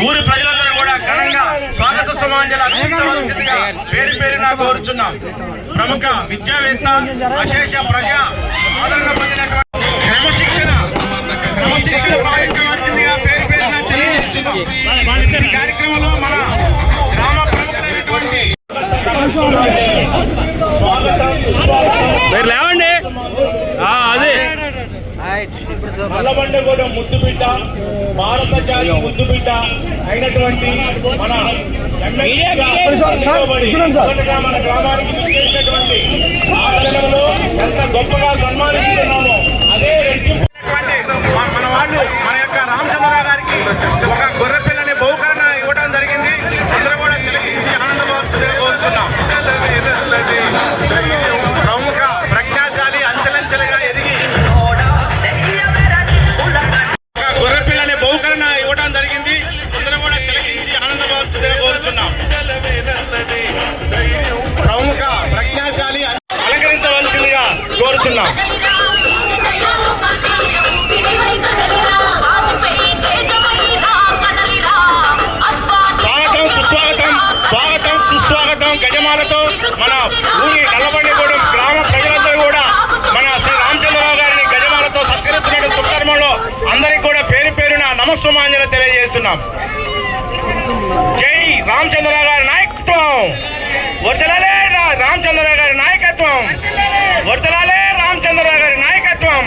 ఊరి ప్రజలందరూ కూడా ఘనంగా స్వాగత సమాంజలి అర్పించవలసిందిగా పేరు పేరున కోరుచున్నాం. ప్రముఖ విద్యావేత్త, అశేష ప్రజా ఆదరణ పొందినటువంటి క్రమశిక్షణ పాటించవలసిందిగా పేరు పేరున తెలియజేస్తున్నాం. ఈ కార్యక్రమంలో మన గ్రామ ప్రముఖులైనటువంటి నల్లబండగూడెం ముద్దుబిడ్డ, భారత జాతి ముద్దుబిడ్డ అయినటువంటి మన మన గ్రామానికి విచ్చేసినటువంటి ఆదరణలో ఎంత గొప్పగా సన్మానిస్తున్నామో అదే మన వాళ్ళు మన యొక్క రామచంద్రరావు గారికి ఒక గొర్రె పిల్లని బహుకరణ ఇవ్వడం జరిగింది. అందరూ కూడా తిలకించి ఆనందపరుచుగా కోరుచున్నాం. ప్రముఖ ప్రజ్ఞాశాలి, అంచెలంచెలుగా ఎదిగి ఒక గొర్రె పిల్లని బహుకరణ ఇవ్వడం జరిగింది. అందరూ కూడా తిలకించి ఆనందపరుచుగా కోరుచున్నాం. ప్రముఖ ప్రజ్ఞాశాలి అలంకరించవలసిందిగా కోరుచున్నాం. స్వాగతం సుస్వాగతం గజమాలతో మన ఊరి నల్లబండగూడెం గ్రామ ప్రజలందరూ కూడా మన శ్రీ రామచంద్రరావు గారిని గజమాలతో సత్కరిస్తున్న శుభకర్మంలో అందరికీ కూడా పేరు పేరున నమస్సుమాంజలి తెలియజేస్తున్నాం. జై రామచంద్రరావు గారి నాయకత్వం వర్ధిల్లాలే, రామచంద్రరావు గారి నాయకత్వం వర్ధిల్లాలే, రామచంద్రరావు గారి నాయకత్వం.